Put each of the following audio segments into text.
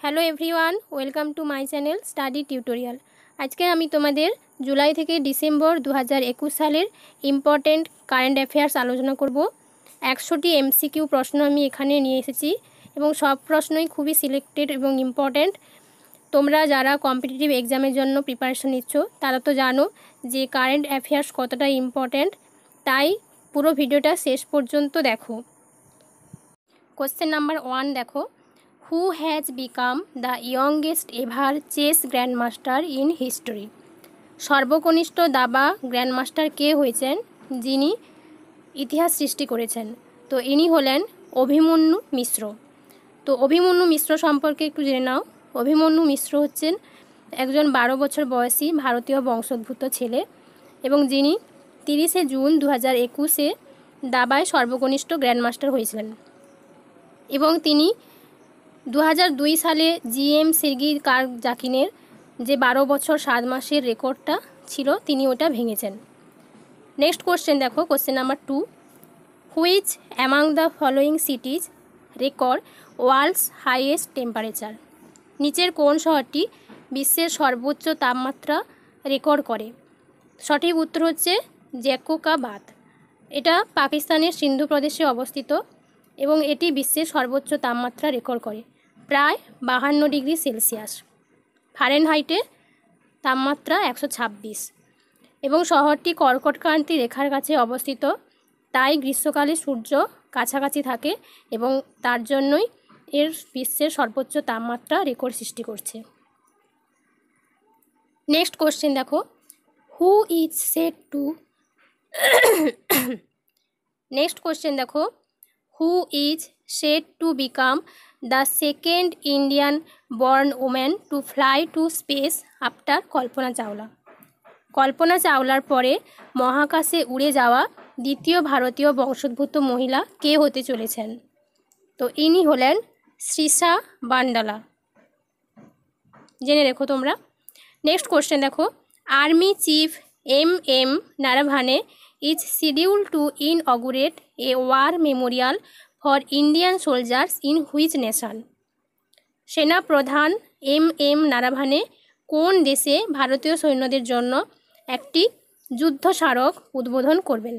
Hello everyone, welcome to my channel study tutorial. আজকে আমি তোমাদের জুলাই থেকে ডিসেম্বর 2021 সালের ইম্পর্টেন্ট কারেন্ট অ্যাফেয়ার্স আলোচনা করব। 100টি এমসিকিউ প্রশ্ন আমি এখানে নিয়ে এসেছি এবং সব প্রশ্নই খুবই সিলেক্টেড এবং ইম্পর্টেন্ট। তোমরা যারা কম্পিটিটিভ এক্সামের জন্য প্রিপারেশন নিচ্ছ তারা তো জানো যে কারেন্ট অ্যাফেয়ার্স কতটা ইম্পর্টেন্ট, তাই পুরো ভিডিওটা শেষ পর্যন্ত দেখো। কোশ্চেন নাম্বার 1 দেখো, who has become the youngest ever chess grandmaster in history? সর্বকনিষ্ঠ দাবা গ্র্যান্ডমাস্টার কে হয়েছেন যিনি ইতিহাস সৃষ্টি করেছেন? তো ইনি হলেন অভিমন্যু মিশ্র। তো অভিমন্যু মিশ্র সম্পর্কে একটু জেনে নাও। অভিমন্যু মিশ্র হচ্ছেন একজন 12 বছর বয়সী ভারতীয় বংশোদ্ভূত ছেলে এবং যিনি 30শে জুন 2021-এ দাবায় সর্বকনিষ্ঠ গ্র্যান্ডমাস্টার হয়েছিলেন এবং তিনি 2002 সালে জিএম সের্গি কারজাকিনের যে 12 বছর 7 মাসের রেকর্ডটা ছিল তিনি ওটা ভেঙেছেন। নেক্সট কোশ্চেন দেখো, question number 2, which among the following cities record world's highest temperature? নিচের কোন শহরটি বিশ্বের সর্বোচ্চ তাপমাত্রা রেকর্ড করে? সঠিক উত্তর হচ্ছে জ্যাকোকাবাদ। এটা পাকিস্তানের সিন্ধু প্রদেশে অবস্থিত এবং এটি বিশ্বের সর্বোচ্চ তাপমাত্রা রেকর্ড করে প্রায় 52 ডিগ্রি সেলসিয়াস। ফারেনহাইটে তাপমাত্রা 126 এবং শহরটি কর্কটক্রান্তি রেখার কাছে অবস্থিত, তাই গ্রীষ্মকালে সূর্য কাছাকাছি থাকে এবং তার জন্যই এর বিশ্বের সর্বোচ্চ তাপমাত্রা রেকর্ড সৃষ্টি করছে। নেক্সট কোশ্চেন দেখো, who is said to next question দেখো, who is said to become the second Indian born woman to fly to space after Kalpana Chawla? কল্পনা চাওলার পরে মহাকাশে উড়ে যাওয়া দ্বিতীয় ভারতীয় বংশোদ্ভূত মহিলা কে হতে চলেছেন? তো ইনি হলেন শ্রীষা বান্ডালা, জেনে রেখো তোমরা। নেক্সট কোশ্চেন দেখো, army chief M Naravane is schedule to inaugurate a war memorial for Indian soldiers in which nation? সেনা প্রধান এম নারাভানে কোন দেশে ভারতীয় সৈন্যদের জন্য একটি যুদ্ধ স্মারক উদ্বোধন করবেন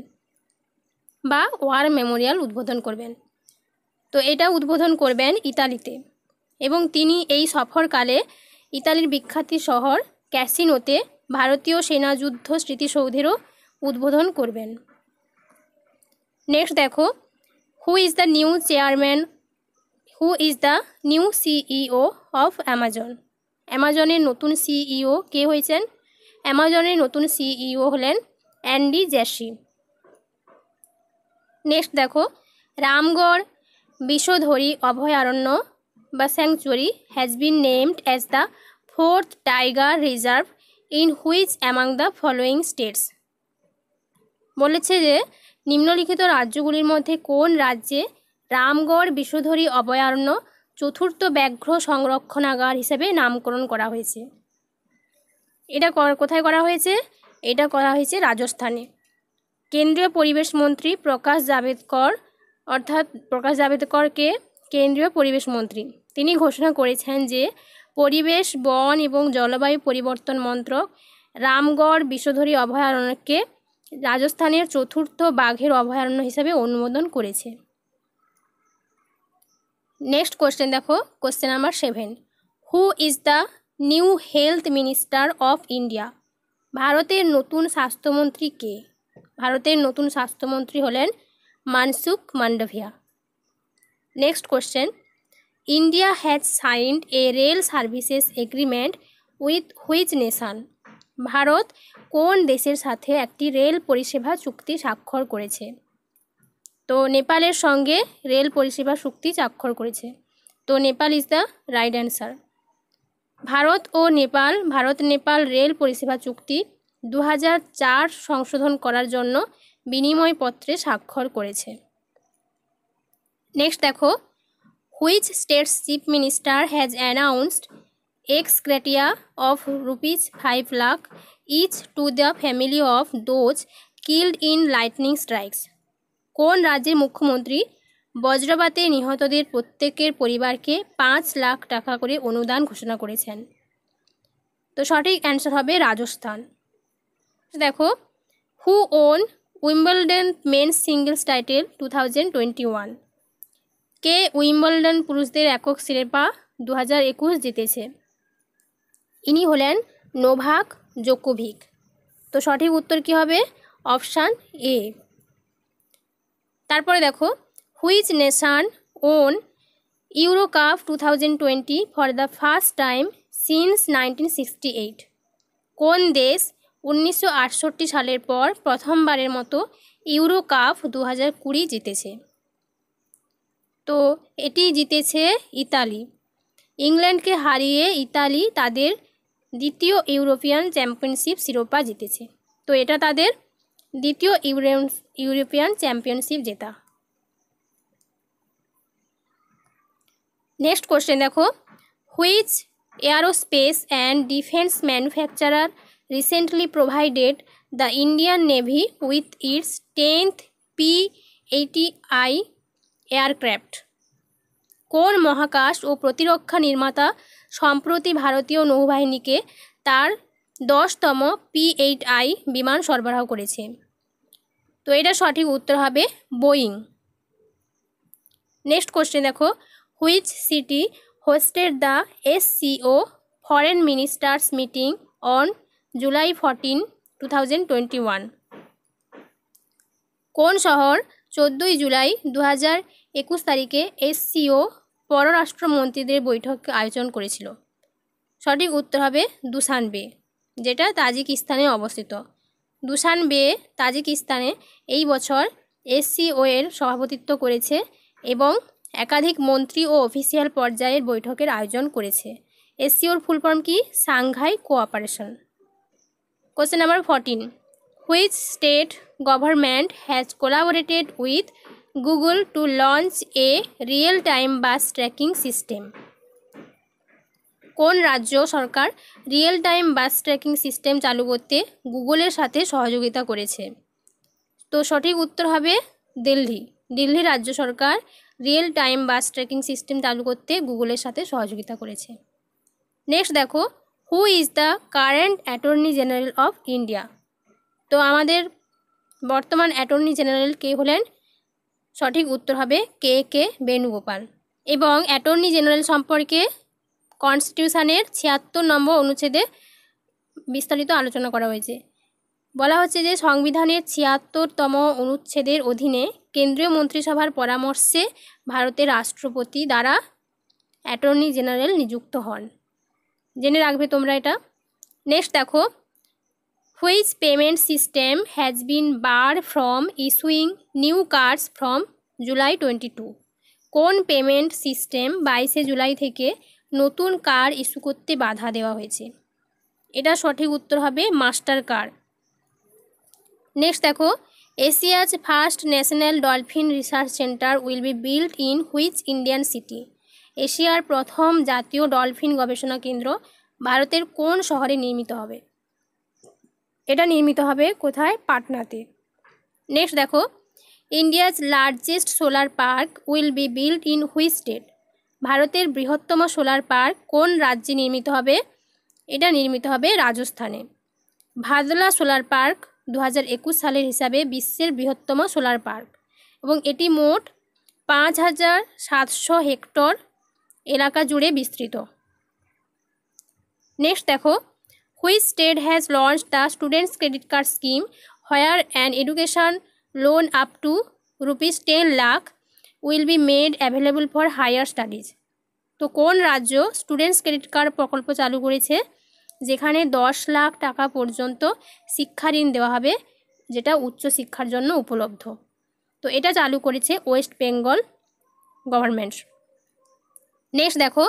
বা ওয়ার মেমোরিয়াল উদ্বোধন করবেন? তো এটা উদ্বোধন করবেন ইতালিতে এবং তিনি এই সফরকালে ইতালির বিখ্যাত শহর ক্যাসিনোতে ভারতীয় সেনা যুদ্ধ স্মৃতিসৌধেরও উদ্বোধন করবেন। নেক্সট দেখো, who is the new CEO of Amazon? অ্যামাজনের নতুন সিইও কে হয়েছেন? অ্যামাজনের নতুন সিইও হলেন অ্যান্ডি জ্যাসি। নেক্সট দেখো, রামগড় বিষধরী অভয়ারণ্য বা sanctuary has been named as the 4th tiger reserve in which among the following states? বলেছে যে নিম্নলিখিত রাজ্যগুলির মধ্যে কোন রাজ্যে রামগড় বিষধরী অভয়ারণ্য 4th ব্যাঘ্র সংরক্ষণাগার হিসেবে নামকরণ করা হয়েছে? এটা কোথায় করা হয়েছে? এটা করা হয়েছে রাজস্থানে। কেন্দ্রীয় পরিবেশ মন্ত্রী প্রকাশ জাভেদকরকে কেন্দ্রীয় পরিবেশ মন্ত্রী তিনি ঘোষণা করেছেন যে পরিবেশ, বন এবং জলবায়ু পরিবর্তন মন্ত্রক রামগড় বিষধরী অভয়ারণ্যকে রাজস্থানের 4th বাঘের অভয়ারণ্য হিসেবে অনুমোদন করেছে। নেক্সট কোশ্চেন দেখো, question number 7, who is the new health minister of India? ভারতের নতুন স্বাস্থ্যমন্ত্রী কে? ভারতের নতুন স্বাস্থ্যমন্ত্রী হলেন Mansukh Mandaviya. Next question, India has signed A rail services agreement with which nation? Bharat কোন দেশের সাথে একটি রেল পরিষেবা চুক্তি স্বাক্ষর করেছে? তো নেপালের সঙ্গে রেল পরিষেবা চুক্তি স্বাক্ষর করেছে। তো Nepal is the right answer. Bharat Nepal rail পরিষেবা চুক্তি 2004 সংশোধন করার জন্য বিনিময়পত্রে স্বাক্ষর করেছে। নেক্সট দেখো, which states chief minister has announced ex gratia of ₹5 lakh each to the family of those killed in lightning strikes? কোন রাজ্যের মুখ্যমন্ত্রী বজ্রপাতে নিহতদের প্রত্যেকের পরিবারকে 5 লাখ টাকা করে অনুদান ঘোষণা করেছেন? তো সঠিক অ্যান্সার হবে রাজস্থান। দেখো, who won Wimbledon men's singles title 2021? কে উইম্বলডন পুরুষদের একক শিরোপা 2021 জিতেছে? ইনি হলেন নোভাক জোকোভিক। তো সঠিক উত্তর কি হবে? Option A. তারপরে দেখো, which nation won Euro Cup 2020 for the first time since 1968? কোন দেশ 1968 সালের পর প্রথমবারের মতো ইউরো কাপ 2020 জিতেছে? তো এটি জিতেছে ইতালি। ইংল্যান্ডকে হারিয়ে ইতালি তাদের দ্বিতীয় ইউরোপিয়ান চ্যাম্পিয়নশিপ শিরোপা জিতেছে। তো এটা তাদের দ্বিতীয় ইউরোপিয়ান চ্যাম্পিয়নশিপ জেতা। নেক্সট কোশ্চেন দেখো, which aerospace and defence manufacturer recently provided the Indian navy with its 10th P-80I aircraft? কোন মহাকাশ ও প্রতিরক্ষা নির্মাতা সম্প্রতি ভারতীয় নৌবাহিনীকে তার 10তম P-8I বিমান সরবরাহ করেছে? তো এটা সঠিক উত্তর হবে বোয়িং। নেক্সট কোশ্চেন দেখো, which city hosted the SCO foreign ministers meeting on July 14, 2021? কোন শহর 14 জুলাই 2021 তারিখে SCO পররাষ্ট্রমন্ত্রীদের বৈঠক আয়োজন করেছিল? সঠিক উত্তর হবে দুশানবে, যেটা তাজিকিস্তানে অবস্থিত। দুশানবে তাজিকিস্তানে এই বছর SCO এর সভাপতিত্ব করেছে এবং একাধিক মন্ত্রী ও অফিসিয়াল পর্যায়ের বৈঠকের আয়োজন করেছে। SCOর ফুল ফর্ম কি? Shanghai cooperation. Question number 14, which state government has collaborated with Google to launch a real time bus tracking system? কোন রাজ্য সরকার real time bus tracking system চালু করতে গুগলের সাথে সহযোগিতা করেছে? তো সঠিক উত্তর হবে দিল্লি। দিল্লি রাজ্য সরকার real time bus tracking system চালু করতে গুগলের সাথে সহযোগিতা করেছে। নেক্সট দেখো, who is the current attorney general of India? তো আমাদের বর্তমান অ্যাটর্নি জেনারেল কে হলেন? সঠিক উত্তর হবে কে বেণুগোপাল। এবং অ্যাটর্নি জেনারেল সম্পর্কে কনস্টিটিউশনের 76 নম্বর অনুচ্ছেদে বিস্তারিত আলোচনা করা হয়েছে। বলা হচ্ছে যে সংবিধানের 76তম অনুচ্ছেদের অধীনে কেন্দ্রীয় মন্ত্রিসভার পরামর্শে ভারতের রাষ্ট্রপতি দ্বারা অ্যাটর্নি জেনারেল নিযুক্ত হন। জেনে রাখবে তোমরা এটা। নেক্সট দেখো, which payment system has been bird from issuing new cards from July 22? কোন পেমেন্ট সিস্টেম 22 জুলাই থেকে নতুন কার্ড ইস্যু করতে বাধা দেওয়া হয়েছে? এটা সঠিক উত্তর হবে মাস্টার কার্ড। নেক্সট দেখো, Asia's first national dolphin research centre will be built in which Indian city? এশিয়ার প্রথম জাতীয় ডলফিন গবেষণা কেন্দ্র ভারতের কোন শহরে নির্মিত হবে? এটা নির্মিত হবে কোথায়? পাটনাতে। নেক্সট দেখো, India's largest solar park will be built in which state? ভারতের বৃহত্তম সোলার পার্ক কোন রাজ্যে নির্মিত হবে? এটা নির্মিত হবে রাজস্থানে। ভাদলা সোলার পার্ক 2021 সালের হিসাবে বিশ্বের বৃহত্তম সোলার পার্ক এবং এটি মোট 5700 হেক্টর এলাকা জুড়ে বিস্তৃত। নেক্সট দেখো, which state has launch the students credit card scheme where an education loan up to ₹10 lakh will be made available for higher studies? তো কোন রাজ্য স্টুডেন্টস ক্রেডিট কার্ড প্রকল্প চালু করেছে যেখানে 10 লাখ টাকা পর্যন্ত শিক্ষা ঋণ দেওয়া হবে, যেটা উচ্চশিক্ষার জন্য উপলব্ধ? তো এটা চালু করেছে ওয়েস্ট বেঙ্গল গভর্নমেন্ট। নেক্সট দেখো,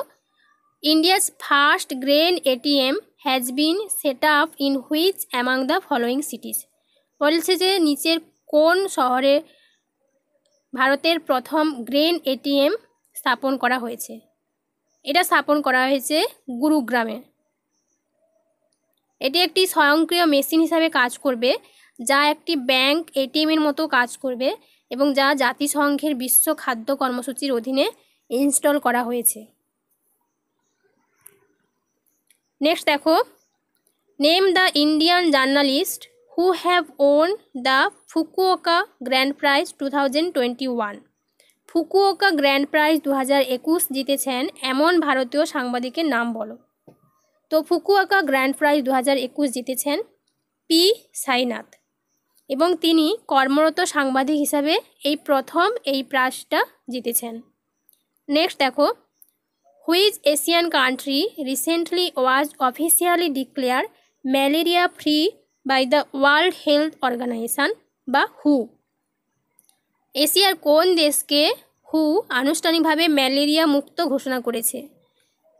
India's first grain ATM has been set up in which among the following সিটিজ? বলছে যে নিচের কোন শহরে ভারতের প্রথম গ্রেন ATM স্থাপন করা হয়েছে? এটা স্থাপন করা হয়েছে গুরুগ্রামে। এটি একটি স্বয়ংক্রিয় মেশিন হিসাবে কাজ করবে যা একটি ব্যাংক ATM এর মতো কাজ করবে এবং যা জাতিসংঘের বিশ্ব খাদ্য কর্মসূচির অধীনে ইনস্টল করা হয়েছে। নেক্সট দেখো, name the Indian journalist who have won the Fukuoka grand prize 2021। Fukuoka grand prize 2021 জিতেছেন এমন ভারতীয় সাংবাদিকের নাম বলো। তো ফুকুওকা গ্র্যান্ড প্রাইজ 2021 জিতেছেন পি সাইনাথ, এবং তিনি কর্মরত সাংবাদিক হিসাবে এই প্রথম এই প্রাইজটা জিতেছেন। নেক্সট দেখো, which Asian country recently was officially declare malaria free by the World Health Organization বা হু। এশিয়ার কোন দেশকে হু আনুষ্ঠানিকভাবে ম্যালেরিয়া মুক্ত ঘোষণা করেছে?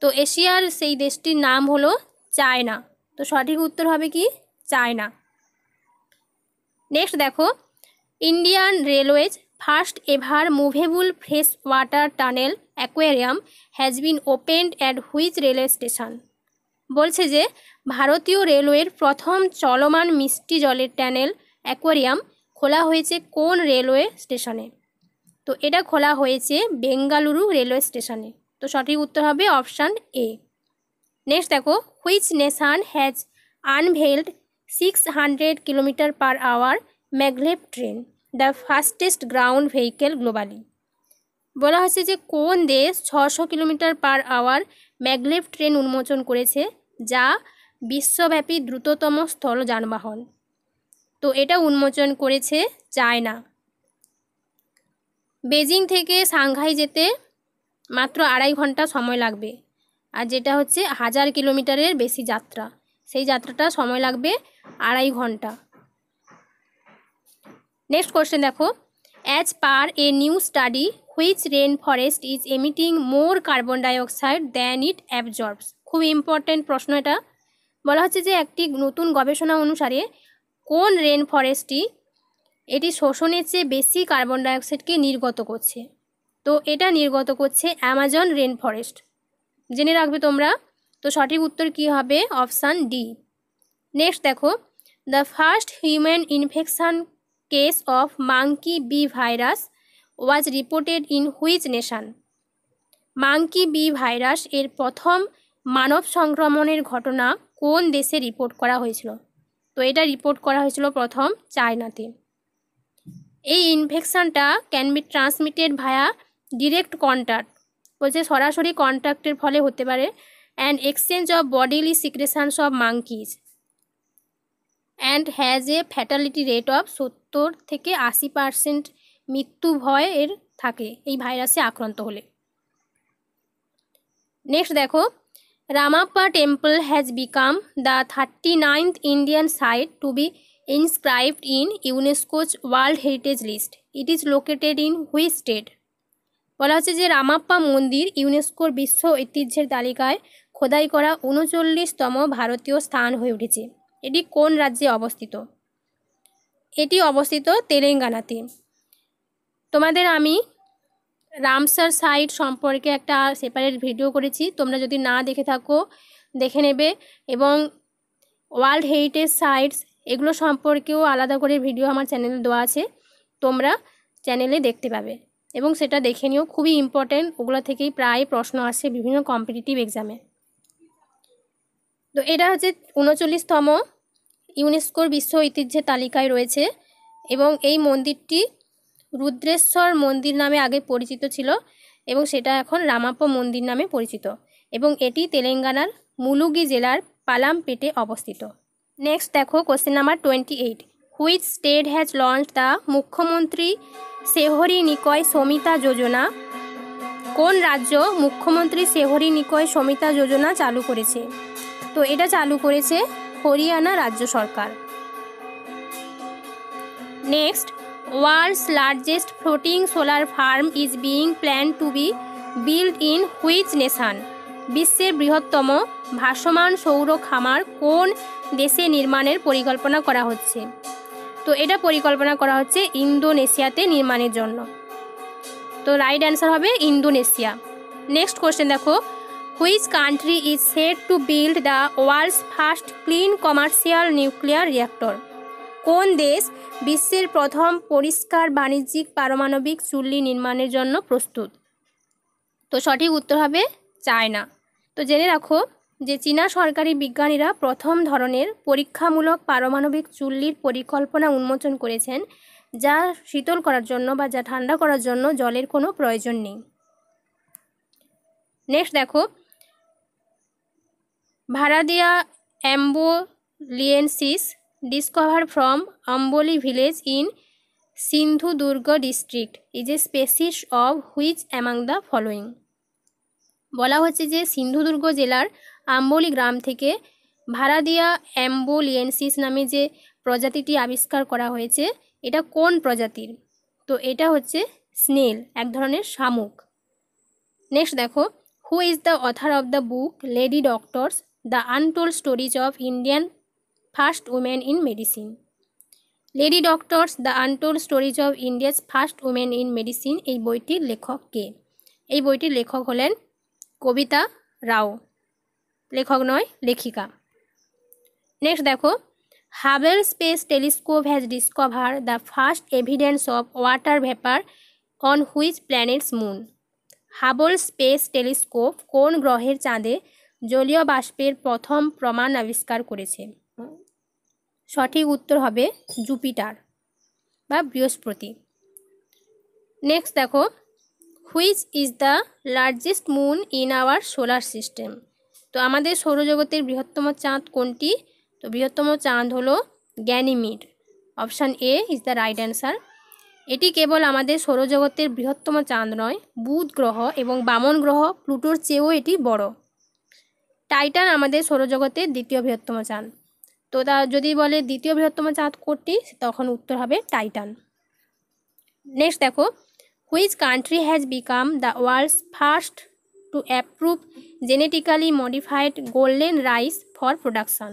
তো এশিয়ার সেই দেশটির নাম হলো চায়না। তো সঠিক উত্তর হবে কি চায়না। নেক্সট দেখো, Indian railways first ever movable fresh water tunnel aquarium has been opened at which railway station. বলছে যে ভারতীয় রেলওয়ের প্রথম চলমান মিষ্টি জলের টানেল অ্যাকোয়ারিয়াম খোলা হয়েছে কোন রেলওয়ে স্টেশনে? তো এটা খোলা হয়েছে বেঙ্গালুরু রেলওয়ে স্টেশনে। তো সঠিক উত্তর হবে অপশান এ। নেক্সট দেখো, which nation has unveiled 600 km/h maglev train, the fastest ground vehicle globally. বলা হচ্ছে যে কোন দেশ 600 km/h ম্যাগলেভ ট্রেন উন্মোচন করেছে, যা বিশ্বব্যাপী দ্রুততম স্থল যানবাহন। তো এটা উন্মোচন করেছে চায়না। বেজিং থেকে সাংহাই যেতে মাত্র 2.5 ঘন্টা সময় লাগবে, আর যেটা হচ্ছে 1000 কিলোমিটারের বেশি যাত্রা, সেই যাত্রাটা সময় লাগবে 2.5 ঘন্টা। নেক্সট কোশ্চেন দেখো, as per a new study which rain forest is emitting more carbon dioxide than it absorbs. খুব ইম্পর্টেন্ট প্রশ্ন এটা। বলা হচ্ছে যে একটি নতুন গবেষণা অনুসারে কোন রেন ফরেস্টটি এটি শোষণের চেয়ে বেশি কার্বন ডাইঅক্সাইডকে নির্গত করছে। তো এটা নির্গত করছে অ্যামাজন রেন ফরেস্ট। জেনে রাখবে তোমরা। তো সঠিক উত্তর কি হবে অপশান ডি। নেক্সট দেখো, the first human infection case of monkey B virus was reported in which nation. Monkey B virus এর প্রথম মানব সংক্রমণের ঘটনা কোন দেশে রিপোর্ট করা হয়েছিল? তো এটা রিপোর্ট করা হয়েছিল প্রথম চায়নাতে। এই ইনফেকশনটা can be transmitted via direct contact, বলছে সরাসরি কন্ট্যাক্টের ফলে হতে পারে, and exchange of bodily secretions of monkeys and has a fatality rate of 70 থেকে 80% মৃত্যু ভয়ের থাকে এই ভাইরাসে আক্রান্ত হলে। নেক্সট দেখো, Ramappa temple has become the 39th Indian site to be inscribed in UNESCO's World Heritage List. It is located in which state? বলা হচ্ছে যে রামাপ্পা মন্দির ইউনেস্কোর বিশ্ব ঐতিহ্যের তালিকায় খোদাই করা 39তম ভারতীয় স্থান হয়ে উঠেছে। এটি কোন রাজ্যে অবস্থিত? এটি অবস্থিত তেলেঙ্গানাতে। তোমাদের আমি রামসার সাইট সম্পর্কে একটা সেপারেট ভিডিও করেছি, তোমরা যদি না দেখে থাকো দেখে নেবে, এবং ওয়ার্ল্ড হেরিটেজ সাইটস এগুলো সম্পর্কেও আলাদা করে ভিডিও আমার চ্যানেলে দেওয়া আছে, তোমরা চ্যানেলে দেখতে পাবে এবং সেটা দেখে নিও। খুবই ইম্পর্টেন্ট, ওগুলো থেকেই প্রায় প্রশ্ন আসে বিভিন্ন কম্পিটিটিভ এক্সামে। তো এটা হচ্ছে 39তম ইউনেস্কোর বিশ্ব ঐতিহ্যের তালিকায় রয়েছে, এবং এই মন্দিরটি রুদ্রেশ্বর মন্দির নামে আগে পরিচিত ছিল, এবং সেটা এখন রামাপ্পা মন্দির নামে পরিচিত, এবং এটি তেলেঙ্গানার মুলুগি জেলার পালামপেটে অবস্থিত। নেক্সট দেখো question number 28, which state has launch the মুখ্যমন্ত্রী শেহরি নিকয় সমিতা যোজনা। কোন রাজ্য মুখ্যমন্ত্রী শেহরি নিকয় সমিতা যোজনা চালু করেছে? তো এটা চালু করেছে হরিয়ানা রাজ্য সরকার। Next, world's largest floating solar farm is being plan to be build in which nation. বিশ্বের বৃহত্তম ভাসমান সৌর খামার কোন দেশে নির্মাণের পরিকল্পনা করা হচ্ছে? তো এটা পরিকল্পনা করা হচ্ছে ইন্দোনেশিয়াতে নির্মাণের জন্য। তো রাইট অ্যান্সার হবে ইন্দোনেশিয়া। নেক্সট কোশ্চেন দেখো, which country is set to build the world's first clean commercial nuclear reactor. কোন দেশ বিশ্বের প্রথম পরিষ্কার বাণিজ্যিক পারমাণবিক চুল্লি নির্মাণের জন্য প্রস্তুত? তো সঠিক উত্তর হবে চায়না। তো জেনে রাখো যে চীনা সরকারি বিজ্ঞানীরা প্রথম ধরনের পরীক্ষামূলক পারমাণবিক চুল্লির পরিকল্পনা উন্মোচন করেছেন, যা শীতল করার জন্য বা যা ঠান্ডা করার জন্য জলের কোনো প্রয়োজন নেই। নেক্সট দেখো, ভারাদিয়া অ্যাম্বোলিয়েন্সিস discovered from Amboli village in Sindhudurga district is a species of which among the following? বলা হচ্ছে যে সিন্ধুদুর্গ জেলার আম্বলি গ্রাম থেকে ভারাদিয়া অ্যাম্বোলিয়েন্সিস নামে যে প্রজাতিটি আবিষ্কার করা হয়েছে, এটা কোন প্রজাতির? তো এটা হচ্ছে স্নেল, এক ধরনের শামুক। নেক্সট দেখো, who is the author of the book lady doctors the untold stories of Indian first women in medicine? Lady doctors the untold stories of India's first women in medicine এই বইটির লেখক কে? এই বইটির লেখক হলেন কবিতা রাও, লেখক নয়, লেখিকা। নেক্সট দেখো, Hubble space telescope has discover the first evidence of water vapour on which planets moon? Hubble space telescope কোন গ্রহের চাঁদে জলীয় বাষ্পের প্রথম প্রমাণ আবিষ্কার করেছে? সঠিক উত্তর হবে জুপিটার বা বৃহস্পতি। নেক্সট দেখো, which is the largest moon in our solar system? তো আমাদের সৌরজগতের বৃহত্তম চাঁদ কোনটি? তো বৃহত্তম চাঁদ হলো Ganymede. Option A is the right answer. এটি কেবল আমাদের সৌরজগতের বৃহত্তম চাঁদ নয়, বুধ গ্রহ এবং বামন গ্রহ প্লুটোর চেয়েও এটি বড়। টাইটান আমাদের সৌরজগতের দ্বিতীয় বৃহত্তম চাঁদ। তো তা যদি বলে দ্বিতীয় বৃহত্তম চাঁদ কোনটি, তখন উত্তর হবে টাইটান। নেক্সট দেখো, which country has become the world's first to approve genetically modified golden rice for production?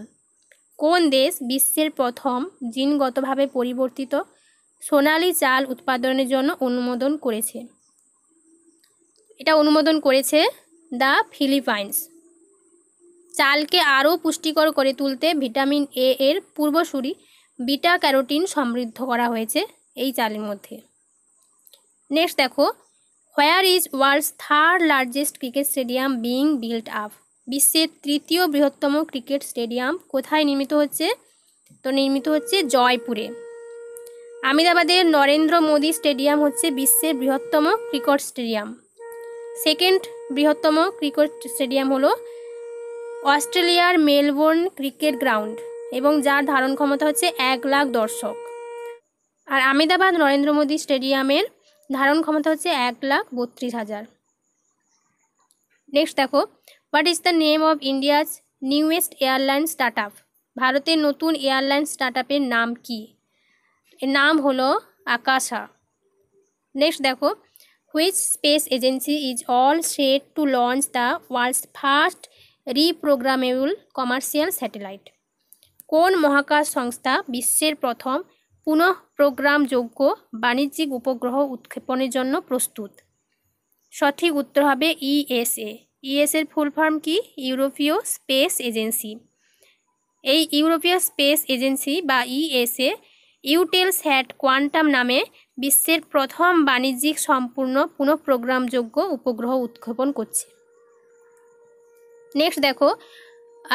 কোন দেশ বিশ্বের প্রথম জিনগতভাবে পরিবর্তিত সোনালী চাল উৎপাদনের জন্য অনুমোদন করেছে? এটা অনুমোদন করেছে দ্য ফিলিপাইন্স। চালকে আরও পুষ্টিকর করে তুলতে ভিটামিন এ এর পূর্বসূরি বিটা ক্যারোটিন সমৃদ্ধ করা হয়েছে এই চালের মধ্যে। নেক্সট দেখো, where is world's third largest cricket stadium being built up? বিশ্বের তৃতীয় বৃহত্তম ক্রিকেট স্টেডিয়াম কোথায় নির্মিত হচ্ছে? তো নির্মিত হচ্ছে জয়পুরে। আহমেদাবাদের নরেন্দ্র মোদী স্টেডিয়াম হচ্ছে বিশ্বের বৃহত্তম ক্রিকেট স্টেডিয়াম। সেকেন্ড বৃহত্তম ক্রিকেট স্টেডিয়াম হলো অস্ট্রেলিয়ার মেলবোর্ন ক্রিকেট গ্রাউন্ড এবং যার ধারণ ক্ষমতা হচ্ছে 1 লাখ দর্শক। আর আহমেদাবাদ নরেন্দ্র মোদী স্টেডিয়ামের ধারণ ক্ষমতা হচ্ছে 1,32,000। নেক্সট দেখো, what is the name of India's newest airline start up? ভারতের নতুন এয়ারলাইন স্টার্ট আপের নাম কি? এর নাম হলো আকাশা। নেক্সট দেখো, which space agency is all set to launch the world's first reprogrammable commercial satellite? কোন মহাকাশ সংস্থা বিশ্বের প্রথম পুনঃ প্রোগ্রামযোগ্য বাণিজ্যিক উপগ্রহ উৎক্ষেপণের জন্য প্রস্তুত? সঠিক উত্তর হবে ইএসএ। ইএসএর ফুল ফর্ম কি? ইউরোপীয় স্পেস এজেন্সি। এই ইউরোপীয় স্পেস এজেন্সি বা ইএসএ ইউটেলস্যাট কোয়ান্টাম নামে বিশ্বের প্রথম বাণিজ্যিক সম্পূর্ণ পুনঃ প্রোগ্রামযোগ্য উপগ্রহ উৎক্ষেপণ করছে। নেক্সট দেখো,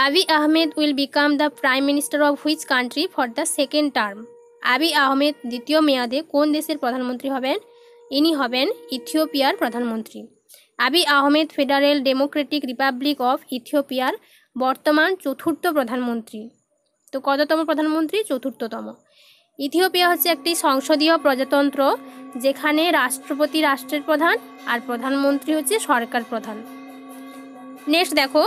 আবি Ahmed will become the prime minister of which country for the second term? আবি আহমেদ দ্বিতীয় মেয়াদে কোন দেশের প্রধানমন্ত্রী হবেন? ইনি হবেন ইথিওপিয়ার প্রধানমন্ত্রী। Abiy Ahmed federal democratic republic of ইথিওপিয়ার বর্তমান চতুর্থ প্রধানমন্ত্রী। তো কততম প্রধানমন্ত্রী? চতুর্থতম। ইথিওপিয়া হচ্ছে একটি সংসদীয় প্রজাতন্ত্র, যেখানে রাষ্ট্রপতি রাষ্ট্রের প্রধান আর প্রধানমন্ত্রী হচ্ছে সরকার প্রধান। নেক্সট দেখো,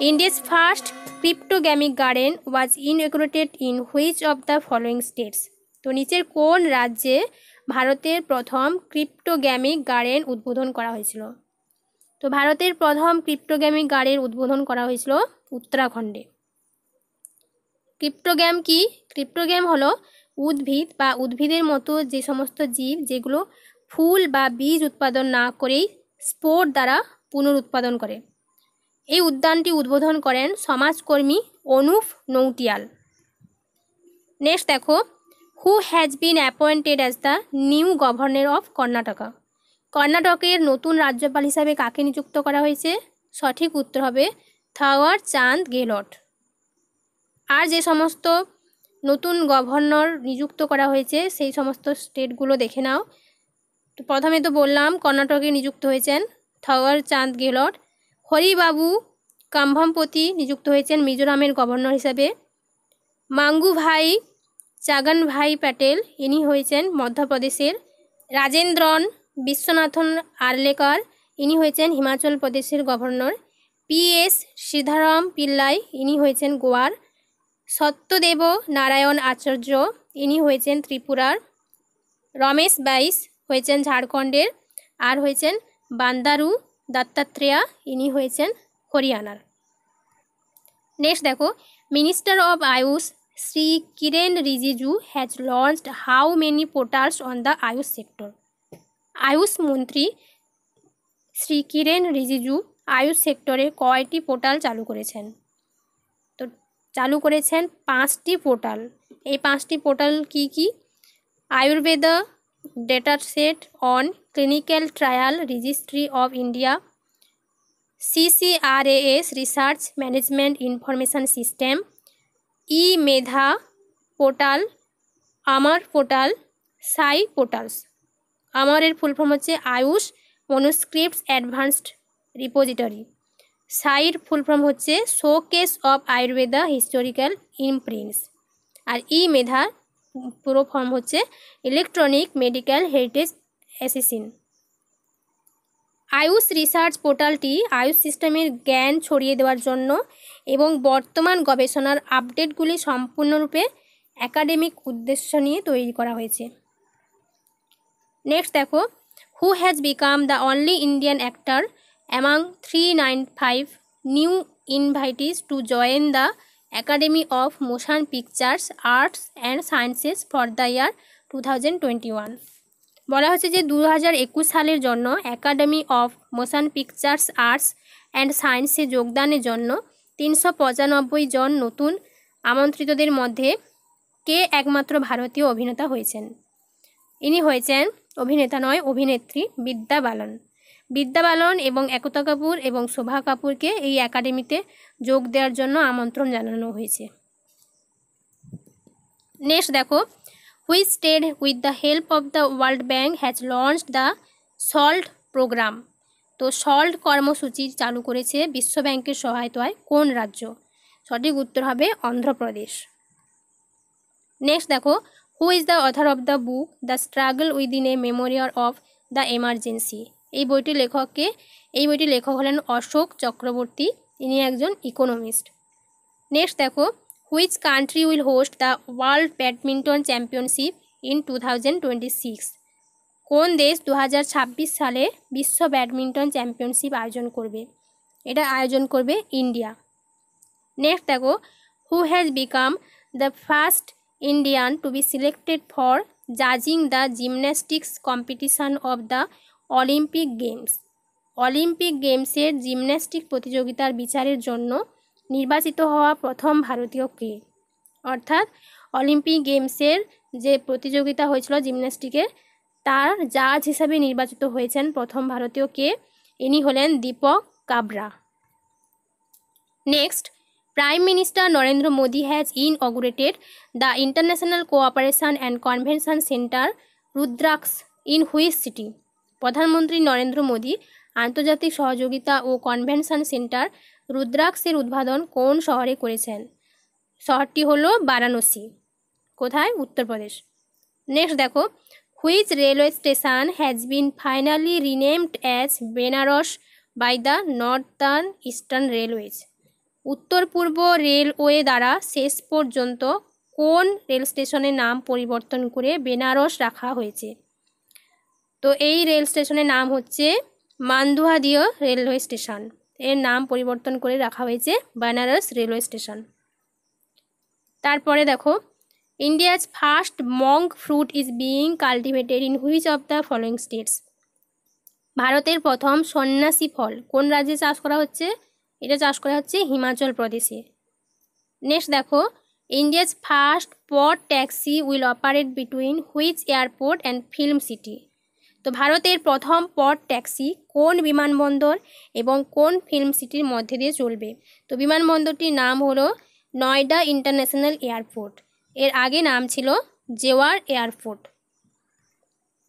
India's first cryptogamic garden was inaugurated in which of the following states? তো নিচের কোন রাজ্যে ভারতের প্রথম ক্রিপ্টোগ্যামিক গার্ডেন উদ্বোধন করা হয়েছিল? তো ভারতের প্রথম ক্রিপ্টোগ্যামিক গার্ডেন উদ্বোধন করা হয়েছিল উত্তরাখণ্ডে। ক্রিপ্টোগ্যাম কি? ক্রিপ্টোগ্যাম হলো উদ্ভিদ বা উদ্ভিদের মতো যে সমস্ত জীব যেগুলো ফুল বা বীজ উৎপাদন না করেই স্পোর দ্বারা পুনরুৎপাদন করে। এই উদ্যানটি উদ্বোধন করেন সমাজকর্মী অনুপ নৌটিয়াল। নেক্সট দেখো, who has been appointed as the new governor of Karnataka? কর্ণাটকের নতুন রাজ্যপাল হিসাবে কাকে নিযুক্ত করা হয়েছে? সঠিক উত্তর হবে থাওয়ার চাঁদ গেহলট। আর যে সমস্ত নতুন গভর্নর নিযুক্ত করা হয়েছে সেই সমস্ত স্টেটগুলো দেখে নাও। তো প্রথমে তো বললাম কর্ণাটকে নিযুক্ত হয়েছেন থাওয়ার চাঁদ গেহলট। হরিবাবু কাম্ভামপতি নিযুক্ত হয়েছেন মিজোরামের গভর্নর হিসাবে। মাঙ্গুভাই চাগানভাই প্যাটেল ইনি হয়েছেন মধ্যপ্রদেশের। রাজেন্দ্রন বিশ্বনাথন আর্লেকার ইনি হয়েছেন হিমাচল প্রদেশের গভর্নর। PS শ্রীধরম পিল্লাই ইনি হয়েছেন গোয়ার। সত্যদেব নারায়ণ আচার্য ইনি হয়েছেন ত্রিপুরার। রমেশ বাইস হয়েছেন ঝাড়খণ্ডের। আর হয়েছেন বান্দারু দত্তাত্রেয়া ইনি হয়েছেন হরিয়ানার। নেক্সট দেখো, minister of Ayush Shri Kiren Rijiju has launched how many portals on the Ayush sector? Ayush মন্ত্রী শ্রী কিরেন রিজিজু আয়ুষ সেক্টরে কয়টি পোর্টাল চালু করেছেন? তো চালু করেছেন 5টি পোর্টাল। এই 5টি পোর্টাল কি কি? Ayurveda data set on clinical trial registry of India, CCRAS research management information system, Medha portal, Amar portal, SAI portals. আমারের ফুল ফর্ম হচ্ছে আয়ুষ মনুস্ক্রিপ্টস অ্যাডভান্সড রিপোজিটরি। সাইর ফুল ফর্ম হচ্ছে showcase of Ayurveda historical imprints. আর মেধা পুরো ফর্ম হচ্ছে electronic medical heritage accession. Ayush research পোর্টালটি আয়ুষ সিস্টেমের জ্ঞান ছড়িয়ে দেওয়ার জন্য এবং বর্তমান গবেষণার আপডেটগুলি সম্পূর্ণরূপে একাডেমিক উদ্দেশ্য নিয়ে তৈরি করা হয়েছে। নেক্সট দেখো, who has become the only Indian actor among 395 new invitees to join the academy of motion pictures arts and sciences for the year 2021? বলা হচ্ছে যে 2021 সালের জন্য academy of motion pictures arts and সায়েন্সে যোগদানের জন্য 395 জন নতুন আমন্ত্রিতদের মধ্যে কে একমাত্র ভারতীয় অভিনেতা হয়েছেন? ইনি হয়েছেন অভিনেতা নয়, অভিনেত্রী বিদ্যা বালান। বিদ্যা বালন এবং একতা কাপুর এবং শোভা কাপুরকে এই একাডেমিতে যোগ দেওয়ার জন্য আমন্ত্রণ জানানো হয়েছে। নেক্সট দেখো, which state with the help of the World Bank has launched the SALT programme? তো সল্ট কর্মসূচি চালু করেছে বিশ্ব ব্যাংকের সহায়তায় কোন রাজ্য? সঠিক উত্তর হবে অন্ধ্রপ্রদেশ। নেক্সট দেখো, who is the author of the book the struggle within a Memorial of the emergency? এই বইটির লেখক হলেন অশোক চক্রবর্তী, ইনি একজন ইকোনমিস্ট। নেক্সট দেখো, which country will host the world badminton championship in 2026? কোন দেশ 2026 সালে বিশ্ব ব্যাডমিন্টন চ্যাম্পিয়নশিপ আয়োজন করবে? এটা আয়োজন করবে ইন্ডিয়া। নেক্সট দেখো, who has become the first Indian to be selected for জাজিং the gymnastics competition of the Olympic games? Olympic গেমসের জিমন্যাস্টিক প্রতিযোগিতার বিচারের জন্য নির্বাচিত হওয়া প্রথম ভারতীয় কে? অর্থাৎ অলিম্পিক গেমসের যে প্রতিযোগিতা হয়েছিল জিমন্যাস্টিকের, তার জাজ হিসাবে নির্বাচিত হয়েছেন প্রথম ভারতীয় কে? ইনি হলেন Deepak Kabra. Next, prime minister Narendra Modi has inaugurated the international cooperation and convention centre Rudraksh in which city? প্রধানমন্ত্রী নরেন্দ্র মোদী আন্তর্জাতিক সহযোগিতা ও কনভেনশন সেন্টার রুদ্রাক্ষের উদ্বোধন কোন শহরে করেছেন? শহরটি হলো বারাণসী। কোথায়? উত্তরপ্রদেশ। নেক্সট দেখো, which railway station has been finally renamed as Banaras by the Northern Eastern Railways? উত্তর পূর্ব রেলওয়ে দ্বারা শেষ পর্যন্ত কোন রেল স্টেশনের নাম পরিবর্তন করে বেনারস রাখা হয়েছে? তো এই রেল স্টেশনের নাম হচ্ছে মান্ডুয়াদিহ রেলওয়ে স্টেশন। এর নাম পরিবর্তন করে রাখা হয়েছে বেনারস রেলওয়ে স্টেশন। তারপরে দেখো, India's first Monk fruit is being cultivated in which of the following states? ভারতের প্রথম সন্ন্যাসী ফল কোন রাজ্যে চাষ করা হচ্ছে? এটা চাষ করা হচ্ছে হিমাচল প্রদেশে। নেক্সট দেখো, India's first pod taxi will operate between which airport and film city? তো ভারতের প্রথম পড ট্যাক্সি কোন বিমানবন্দর এবং কোন ফিল্ম সিটির মধ্যে দিয়ে চলবে? তো বিমানবন্দরটির নাম হলো নয়ডা ইন্টারন্যাশনাল এয়ারপোর্ট। এর আগে নাম ছিল জেওয়ার এয়ারপোর্ট।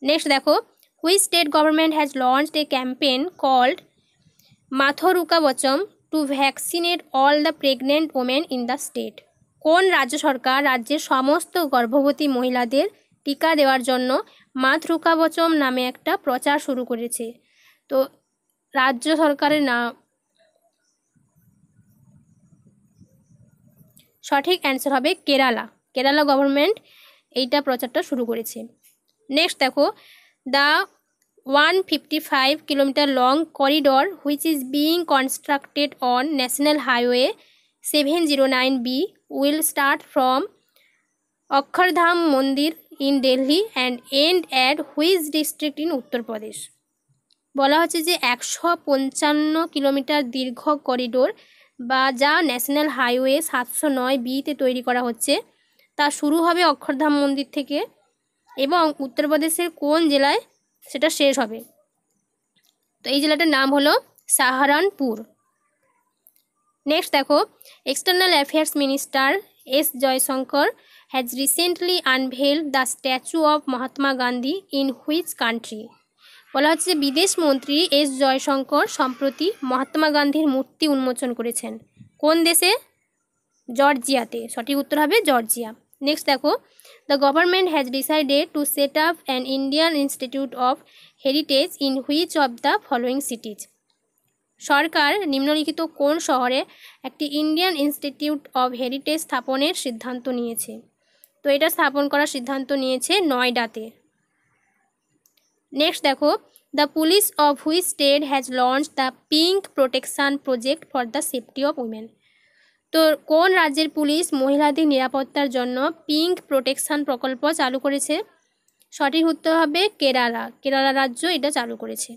নেক্সট দেখো, which state government has launched a campaign called Mathrukavacham to vaccinate all the pregnant women in the state? কোন রাজ্য সরকার রাজ্যের সমস্ত গর্ভবতী মহিলাদের টিকা দেওয়ার জন্য মাতৃকাবচম নামে একটা প্রচার শুরু করেছে? তো রাজ্য সরকারের নাম, সঠিক অ্যান্সার হবে কেরালা। কেরালা গভর্নমেন্ট এইটা প্রচারটা শুরু করেছে। নেক্সট দেখো, the 155 kilometre long corridor which is being constructed on national highway 709B will start from Akshardham মন্দির in Delhi and end at which district in Uttar Pradesh? বলা হচ্ছে যে 155 কিলোমিটার দীর্ঘ করিডোর বা যা ন্যাশনাল হাইওয়ে 709B-তে তৈরি করা হচ্ছে, তা শুরু হবে অক্ষরধাম মন্দির থেকে এবং উত্তরপ্রদেশের কোন জেলায় সেটা শেষ হবে? তো এই জেলাটার নাম হলো সাহারানপুর। নেক্সট দেখো, external affairs minister S Jaishankar has recently unveiled the statue of Mahatma Gandhi in which country? বলা হচ্ছে বিদেশ মন্ত্রী এস জয়শঙ্কর সম্প্রতি মহাত্মা গান্ধীর মূর্তি উন্মোচন করেছেন। কোন দেশে? জর্জিয়াতে। সঠিক উত্তর হবে জর্জিয়া। নেক্সট দেখো, the government has decided to set up an Indian institute of heritage in which of the following cities? সরকার নিম্নলিখিত কোন শহরে একটি ইন্ডিয়ান ইনস্টিটিউট অফ হেরিটেজ স্থাপনের সিদ্ধান্ত নিয়েছে? তো এটা স্থাপন করার সিদ্ধান্ত নিয়েছে নয়ডাতে। নেক্সট দেখো, the police of which state has launch the pink protection project for the safety of women? তো কোন রাজ্যের পুলিশ মহিলাদের নিরাপত্তার জন্য পিঙ্ক প্রোটেকশন প্রকল্প চালু করেছে? সঠিক উত্তর হবে কেরালা। কেরালা রাজ্য এটা চালু করেছে।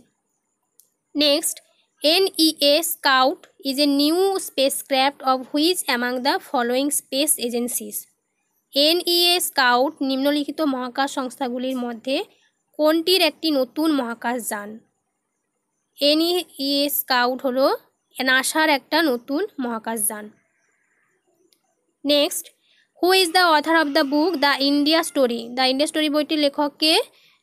Next, NEA Scout is a new spacecraft of which among the following space agencies? NEA Scout নিম্নলিখিত মহাকাশ সংস্থাগুলির মধ্যে কোনটির একটি নতুন মহাকাশ যান? NEA Scout হলো নাসার একটা নতুন মহাকাশ যান। Next, who is the author of the book the India story? The India story বইটির লেখককে?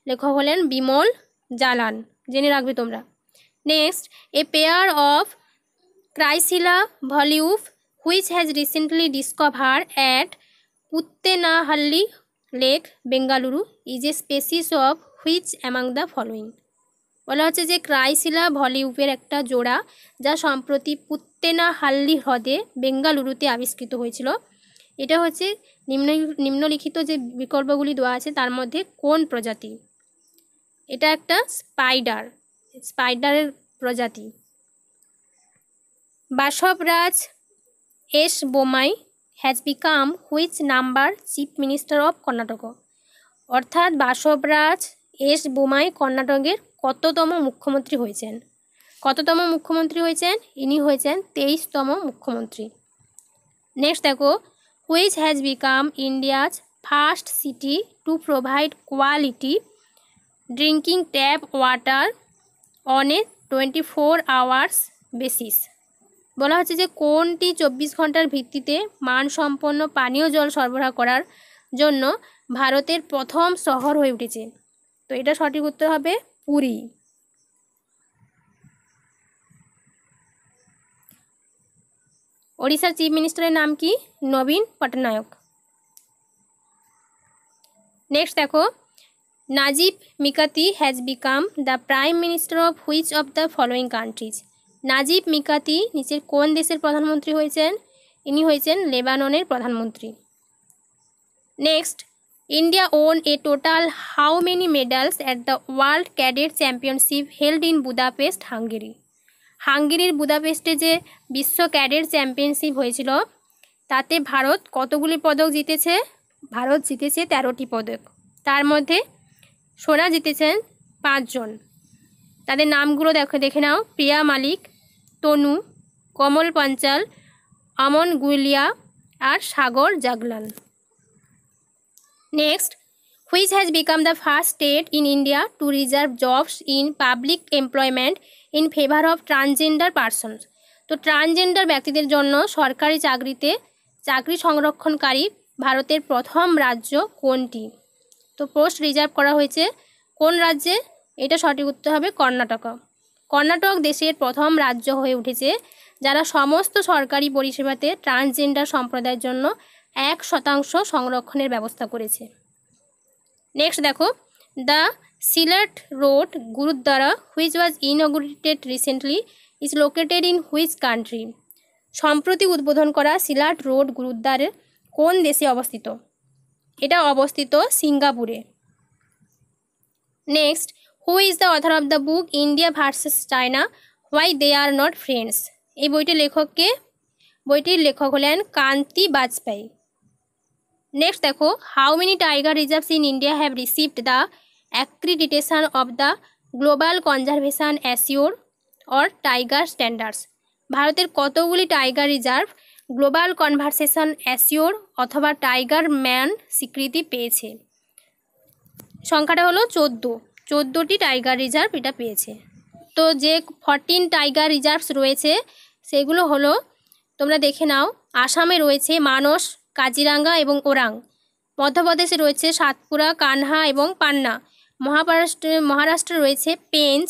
লেখক হলেন বিমল জালান। জেনে রাখবে তোমরা। Next, a pair of Chrysilla volupe which has recently discover at Puttenahalli lake Bengaluru is a species of which among the following? বলা হচ্ছে যে ক্রাইসিলা ভলিউফের একটা জোড়া যা সম্প্রতি পুত্তেনাহাল্লি হ্রদে বেঙ্গালুরুতে আবিষ্কৃত হয়েছিল। এটা হচ্ছে নিম্নলিখিত যে বিকল্পগুলি দেওয়া আছে তার মধ্যে কোন প্রজাতি? এটা একটা স্পাইডারের প্রজাতি। Basavaraj S Bommai has become which number chief minister of Karnataka? অর্থাৎ বাসবরাজ এস বোমাই কর্ণাটকের কততম মুখ্যমন্ত্রী হয়েছেন? কততম মুখ্যমন্ত্রী হয়েছেন? ইনি হয়েছেন 23তম মুখ্যমন্ত্রী। নেক্সট দেখো, which has become India's first city to provide quality drinking tap water on a 24 hours basis? বলা হচ্ছে যে কোনটি 24 ঘন্টার ভিত্তিতে মানসম্পন্ন পানীয় জল সরবরাহ করার জন্য ভারতের প্রথম শহর হয়ে উঠেছে? তো এটা সঠিক উত্তর হবে পুরী। ওড়িশার চিফ মিনিস্টারের নাম কি? নবীন পটনায়ক। নেক্সট দেখো, Najib Mikati has become the prime minister of which of the following countries? Najib Mikati নিচের কোন দেশের প্রধানমন্ত্রী হয়েছেন? ইনি হয়েছেন লেবাননের প্রধানমন্ত্রী। Next, India won a total how many medals at the world cadet championship held in Budapest, Hungary? হাঙ্গেরির বুদাপেস্টে যে বিশ্ব ক্যাডেট চ্যাম্পিয়নশিপ হয়েছিল তাতে ভারত কতগুলি পদক জিতেছে? ভারত জিতেছে 13টি পদক। তার মধ্যে সোনা জিতেছেন 5 জন। তাদের নামগুলো দেখে নাও, প্রিয়া মালিক, তনু, কমল পাঞ্চাল, আমন গুলিয়া, আর Sagar Jaglan. Next, which has become the first state in India to reserve jobs in public employment in favour of transgender persons. তো ট্রান্সজেন্ডার ব্যক্তিদের জন্য সরকারি চাকরিতে চাকরি সংরক্ষণকারী ভারতের প্রথম রাজ্য কোনটি? তো পোস্ট রিজার্ভ করা হয়েছে কোন রাজ্যে? এটা সঠিক উত্তর হবে কর্ণাটক। কর্ণাটক দেশের প্রথম রাজ্য হয়ে উঠেছে যারা সমস্ত সরকারি পরিষেবাতে ট্রান্সজেন্ডার সম্প্রদায়ের জন্য 1% সংরক্ষণের ব্যবস্থা করেছে। নেক্সট দেখো, the Sylhet road gurdwara which was inaugurated recently is located in which country. সম্প্রতি উদ্বোধন করা সিলাট রোড গুরুদ্বারে কোন দেশে অবস্থিত? এটা অবস্থিত সিঙ্গাপুরে। Next, who is the author of the book India versus China why they are not friends. এই বইটির লেখক হলেন কান্তি বাজপেয়ী। নেক্সট দেখো, how many tiger reserves in India have received the accreditation of the Global Conservation Assured or Tiger Standards. ভারতের কতগুলি tiger reserve global conversation assure অথবা tiger man স্বীকৃতি পেয়েছে? সংখ্যাটা হলো 14টি টাইগার রিজার্ভ এটা পেয়েছে। তো যে 14 টাইগার রিজার্ভস রয়েছে সেগুলো হলো, তোমরা দেখে নাও, আসামে রয়েছে মানস, কাজিরাঙ্গা এবং ওরাং। মধ্যপ্রদেশে রয়েছে সাতপুরা, কানহা এবং পান্না। মহারাষ্ট্রে রয়েছে পেঞ্চ।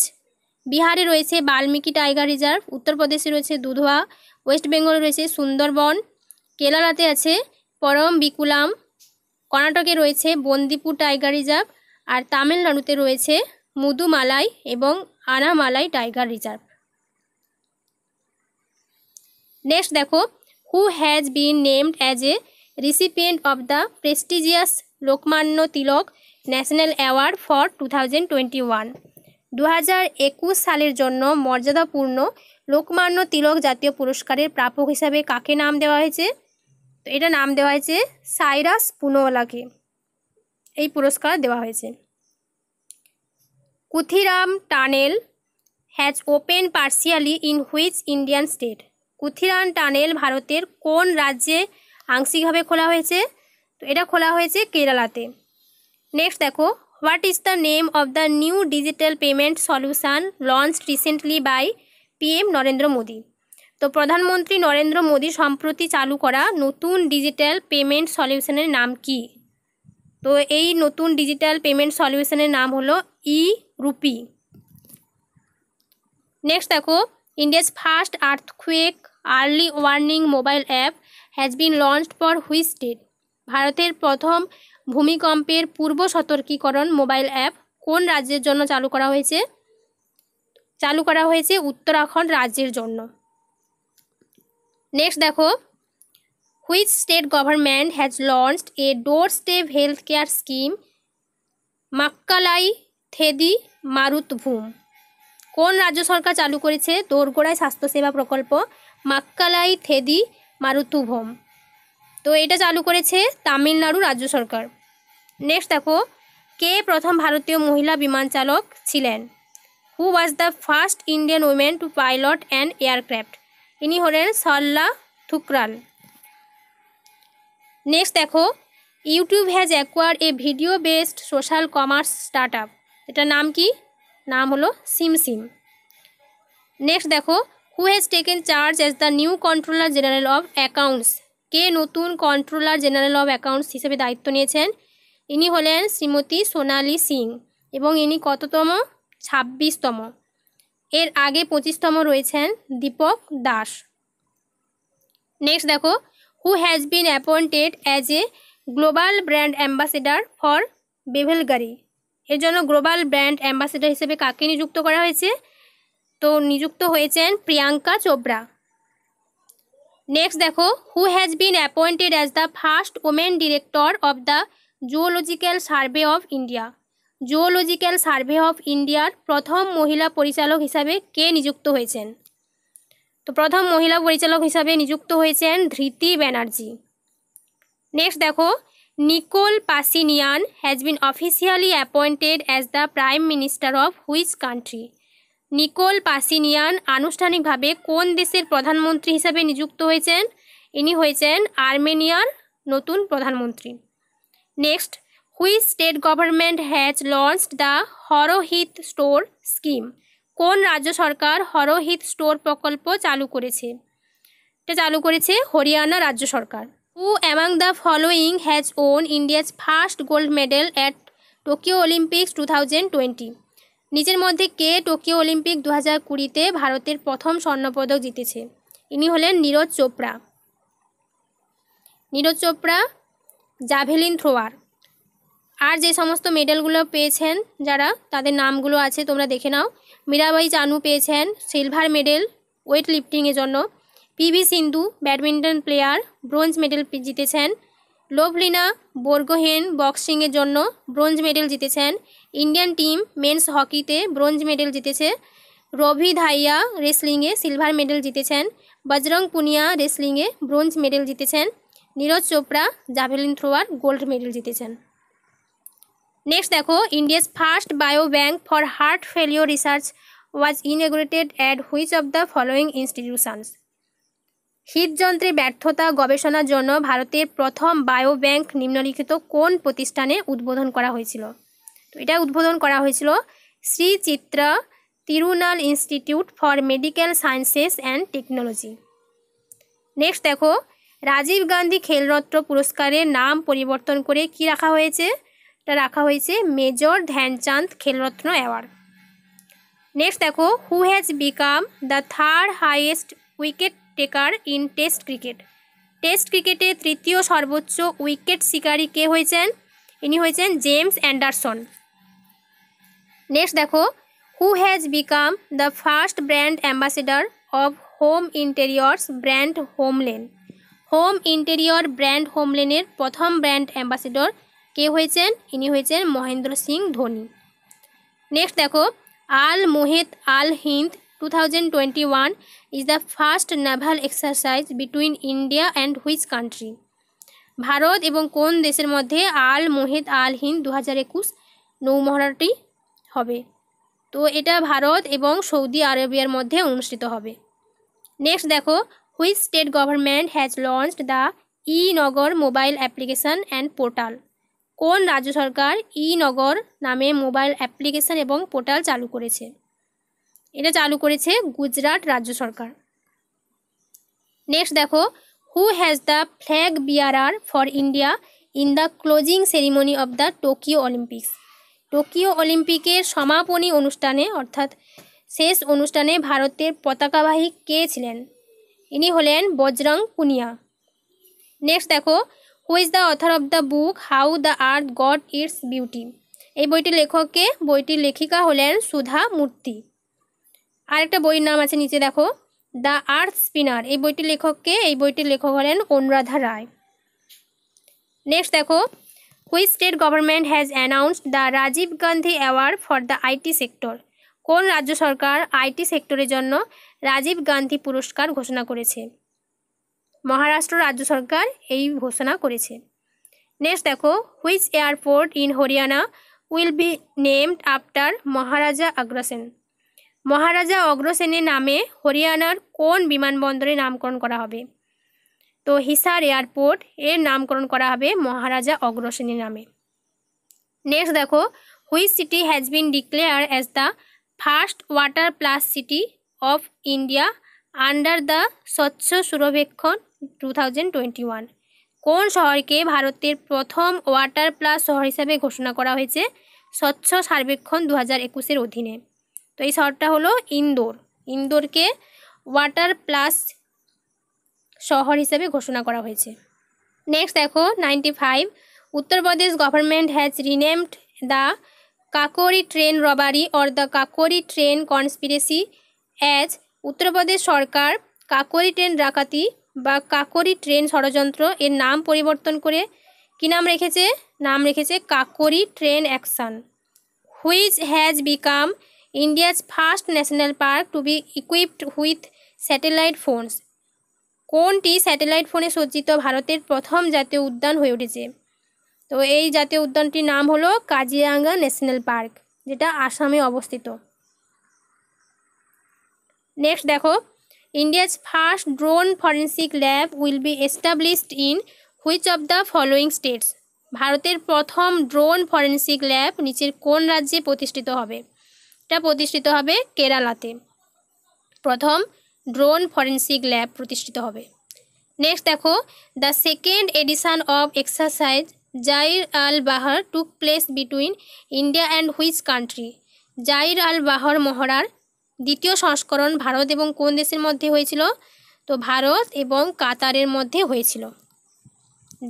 বিহারে রয়েছে বাল্মীকি টাইগার রিজার্ভ। উত্তরপ্রদেশে রয়েছে দুধওয়া। ওয়েস্ট বেঙ্গলে রয়েছে সুন্দরবন। কেরালাতে আছে পরমবিকুলাম। কর্ণাটকে রয়েছে বন্দিপুর টাইগার রিজার্ভ। আর তামিলনাড়ুতে রয়েছে মুদুমালাই এবং আনামালাই টাইগার রিজার্ভ। নেক্সট দেখো, who has bin named as a recipient of the prestigious Lokmanya Tilak national award for 2021। 2021 সালের জন্য মর্যাদাপূর্ণ লোকমান্য তিলক জাতীয় পুরস্কারের প্রাপক হিসাবে কাকে নাম দেওয়া হয়েছে? তো এটা নাম দেওয়া হয়েছে সাইরাস পুনাওয়ালাকে এই পুরস্কার দেওয়া হয়েছে। Kuthiran tunnel has open partially in which Indian state. Kuthiran tunnel ভারতের কোন রাজ্যে আংশিকভাবে খোলা হয়েছে? তো এটা খোলা হয়েছে কেরালাতে। নেক্সট দেখো, what is the name of the new digital payment solution launched recently by PM Narendra Modi. তো প্রধানমন্ত্রী নরেন্দ্র মোদী সম্প্রতি চালু করা নতুন ডিজিটাল পেমেন্ট সলিউশনের নাম কি? তো এই নতুন ডিজিটাল পেমেন্ট সলিউশনের নাম হলো ই-রুপি। নেক্সট দেখো, India's first earthquake early warning mobile app has been launched for which state. ভারতের প্রথম ভূমিকম্পের পূর্ব সতর্কীকরণ মোবাইল অ্যাপ কোন রাজ্যের জন্য চালু করা হয়েছে? চালু করা হয়েছে উত্তরাখণ্ড রাজ্যের জন্য। নেক্সট দেখো, which state government has launched a door step health care scheme Makkalai Thedi Maruthuvam. কোন রাজ্য সরকার চালু করেছে দোরগোড়ায় স্বাস্থ্যসেবা প্রকল্প মাক্কালাই থেদি মারুতুভূম? তো এটা চালু করেছে তামিলনাড়ু রাজ্য সরকার। নেক্সট দেখো, কে প্রথম ভারতীয় মহিলা বিমান চালক ছিলেন? Who was the first Indian women to pilot an aircraft? ইনি হলেন সরলা থুকরাল। নেক্সট দেখো, YouTube has acquired a video based social commerce startup. এটার নাম কি? নাম হলো সিমসিম। নেক্সট দেখো, who has taken charge as the new controller general of accounts. কে নতুন কন্ট্রোলার জেনারেল অফ অ্যাকাউন্টস হিসেবে দায়িত্ব নিয়েছেন? ইনি হলেন শ্রীমতী সোনালি সিং এবং ইনি কততম? 26তম। এর আগে 25তম রয়েছেন দীপক দাস। নেক্সট দেখো, who has been appointed as a global brand ambassador for Bvlgari. এর জন্য গ্লোবাল ব্র্যান্ড অ্যাম্বাসেডার হিসেবে কাকে নিযুক্ত করা হয়েছে? তো নিযুক্ত হয়েছেন প্রিয়াঙ্কা চোপড়া। নেক্সট দেখো, who has been appointed as the first women director of the zoological survey of India. Zoological survey of ইন্ডিয়ার প্রথম মহিলা পরিচালক হিসাবে কে নিযুক্ত হয়েছেন? তো প্রথম মহিলা পরিচালক হিসাবে নিযুক্ত হয়েছেন ধৃতি ব্যানার্জি। নেক্সট দেখো, Nikol Pashinyan has been officially appointed as the prime minister of which country. Nikol Pashinyan আনুষ্ঠানিকভাবে কোন দেশের প্রধানমন্ত্রী হিসাবে নিযুক্ত হয়েছেন? ইনি হয়েছেন আর্মেনিয়ার নতুন প্রধানমন্ত্রী। Next, which state government has launched the Har Hith store scheme? কোন রাজ্য সরকার হরহিত স্টোর প্রকল্প চালু করেছে? এটা চালু করেছে হরিয়ানা রাজ্য সরকার। Who among the following has won India's first gold medal at Tokyo Olympics 2020? নিচের মধ্যে কে টোকিও অলিম্পিক 2020-তে ভারতের প্রথম স্বর্ণপদক জিতেছে? ইনি হলেন নীরজ চোপড়া। Neeraj Chopra javelin thrower. আর যে সমস্ত মেডেলগুলো পেয়েছেন যারা, তাদের নামগুলো আছে, তোমরা দেখে নাও। মীরাবাই চানু পেয়েছেন সিলভার মেডেল ওয়েট লিফটিংয়ের জন্য। PV Sindhu badminton player bronze medal জিতেছেন। লোভলিনা বোরগোহেন বক্সিংয়ের জন্য ব্রোঞ্জ মেডেল জিতেছেন। ইন্ডিয়ান টিম মেন্স হকিতে ব্রোঞ্জ মেডেল জিতেছে। রভি ধাইয়া রেসলিংয়ে সিলভার মেডেল জিতেছেন। বজরং পুনিয়া রেসলিংয়ে ব্রোঞ্জ মেডেল জিতেছেন। Neeraj Chopra javelin thrower gold medal জিতেছেন। নেক্সট দেখো, India's first bio bank for heart failure research was inaugurated at which of the following institutions? হৃদযন্ত্রে ব্যর্থতা গবেষণার জন্য ভারতের প্রথম বায়ো ব্যাঙ্ক নিম্নলিখিত কোন প্রতিষ্ঠানে উদ্বোধন করা হয়েছিল? তো এটা উদ্বোধন করা হয়েছিল Sree Chitra Tirunal institute for medical sciences and technology. Next দেখো, রাজীব গান্ধী খেলরত্ন পুরস্কারের নাম পরিবর্তন করে কি রাখা হয়েছে? এটা রাখা হয়েছে Major Dhyan Chand Khel Ratna award. Next দেখো, who has become the third highest wicket taker in test cricket? Test ক্রিকেটে তৃতীয় সর্বোচ্চ উইকেট শিকারী কে হয়েছেন? ইনি হয়েছেন জেমস অ্যান্ডারসন। নেক্সট দেখো, who has become the first brand ambassador of home interiors brand HomeLane? Home interior brand হোমলেনের প্রথম ব্র্যান্ড অ্যাম্বাসেডর কে হয়েছেন? ইনি হয়েছেন মহেন্দ্র সিং ধোনি। নেক্সট দেখো, আল মোহেদ আল Hind 2021 is the first naval exercise between India and which country? Bharat এবং কোন দেশের মধ্যে আল মোহেদ আল হিন্দ 2021 নৌমহড়াটি হবে? তো এটা ভারত এবং সৌদি আরবিয়ার মধ্যে অনুষ্ঠিত হবে। নেক্সট দেখো, which state government has launched the E Nagar mobile application and portal? কোন রাজ্য সরকার ই নগর নামে মোবাইল অ্যাপ্লিকেশন এবং পোর্টাল চালু করেছে? এটা চালু করেছে গুজরাট রাজ্য সরকার। নেক্সট দেখো, who has the flag bearer for India in the closing ceremony of the Tokyo Olympics? Tokyo অলিম্পিকের সমাপনী অনুষ্ঠানে অর্থাৎ শেষ অনুষ্ঠানে ভারতের পতাকাবাহী কে ছিলেন? ইনি হলেন বজরং পুনিয়া। নেক্সট দেখো, who is the author of the book how the earth goat it's beauty? এই বইটির লেখককে? বইটির লেখিকা হলেন সুধা মূর্তি। আরেকটা বইয়ের নাম আছে নিচে দেখো, দ্য আর্থ স্পিনার। এই বইটির লেখককে? এই বইটির লেখক হলেন অনুরাধা রায়। নেক্সট দেখো, which state government has announced the Rajiv Gandhi award for the IT sector? কোন রাজ্য সরকার আইটি সেক্টরের জন্য রাজীব গান্ধী পুরস্কার ঘোষণা করেছে? মহারাষ্ট্র রাজ্য সরকার এই ঘোষণা করেছে। নেক্সট দেখো, which airport in Haryana will be named after Maharaja Agrasen? Maharaja অগ্রসেনের নামে হরিয়ানার কোন বিমানবন্দরের নামকরণ করা হবে? তো হিসার এয়ারপোর্ট এর নামকরণ করা হবে মহারাজা অগ্রসেনের নামে। নেক্সট দেখো, which city has been declare as the first water plus city of India under the স্বচ্ছ সুরবেক্ষণ 2021? কোন শহরকে ভারতের প্রথম ওয়াটার প্লাস শহর হিসাবে ঘোষণা করা হয়েছে স্বচ্ছ সর্বেক্ষণ 2021-এর অধীনে? তো এই শহরটা হলো ইন্দোর। ইন্দোরকে ওয়াটার প্লাস শহর হিসেবে ঘোষণা করা হয়েছে। নেক্সট দেখো, 95, Uttar Pradesh government has renamed the Kakori train robbery or the Kakori train conspiracy as? Uttar Pradesh Sarkar Kakori train ডাকাতি বা কাকোরি ট্রেন ষড়যন্ত্র এর নাম পরিবর্তন করে কি নাম রেখেছে? নাম রেখেছে Kakori train action. Which has become India's first national park to be equipped with satellite phones? কোনটি স্যাটেলাইট ফোনে সজ্জিত ভারতের প্রথম জাতীয় উদ্যান হয়ে উঠেছে? তো এই জাতীয় উদ্যানটির নাম হলো কাজিরাঙ্গা ন্যাশনাল পার্ক, যেটা আসামে অবস্থিত। নেক্সট দেখো, India's first drone forensic lab will be established in which of the following states? ভারতের প্রথম ড্রোন ফরেন্সিক ল্যাব নিচের কোন রাজ্যে প্রতিষ্ঠিত হবে? এটা প্রতিষ্ঠিত হবে কেরালাতে। প্রথম ড্রোন ফরেন্সিক ল্যাব প্রতিষ্ঠিত হবে। নেক্সট দেখো, the second edition of exercise Zair Al Bahr took place between India and which country? Zair Al Bahr মহড়ার দ্বিতীয় সংস্করণ ভারত এবং কোন দেশের মধ্যে হয়েছিল? তো ভারত এবং কাতারের মধ্যে হয়েছিল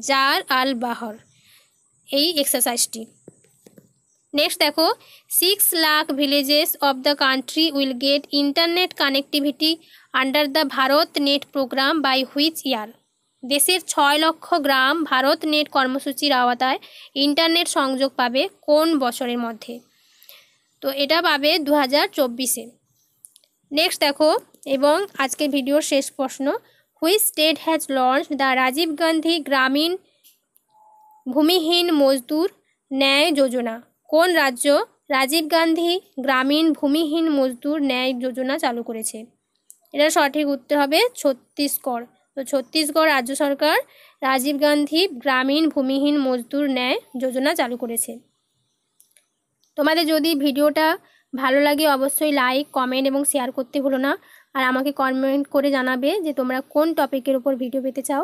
জার আল বাহার এই এক্সারসাইজটি। নেক্সট দেখো, 6 lakh villages of the country will get internet connectivity under the Bharat net programme by which year? দেশের 6 লক্ষ গ্রাম ভারত নেট কর্মসূচির আওতায় ইন্টারনেট সংযোগ পাবে কোন বছরের মধ্যে? তো এটা পাবে 2024-এ। নেক্সট দেখো, এবং আজকের ভিডিওর শেষ প্রশ্ন, which state has launch the Rajiv Gandhi Gramin Bhumihin মজদুর ন্যায় যোজনা? কোন রাজ্য রাজীব গান্ধী গ্রামীণ ভূমিহীন মজদুর ন্যায় যোজনা চালু করেছে? এটা সঠিক উত্তর হবে ছত্তিশগড়। তো ছত্তিশগড় রাজ্য সরকার রাজীব গান্ধী গ্রামীণ ভূমিহীন মজদুর ন্যায় যোজনা চালু করেছে। তোমাদের যদি ভিডিওটা ভালো লাগে অবশ্যই লাইক, কমেন্ট এবং শেয়ার করতে ভুলো না। আর আমাকে কমেন্ট করে জানাবে যে তোমরা কোন টপিকের উপর ভিডিও পেতে চাও।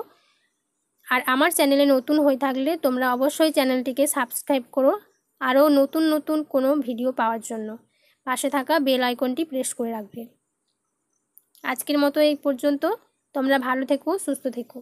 আর আমার চ্যানেলে নতুন হয়ে থাকলে তোমরা অবশ্যই চ্যানেলটিকে সাবস্ক্রাইব করো আরও নতুন নতুন কোনো ভিডিও পাওয়ার জন্য। পাশে থাকা বেল আইকনটি প্রেস করে রাখবে। আজকের মতো এই পর্যন্ত। তোমরা ভালো থেকো, সুস্থ থেকো।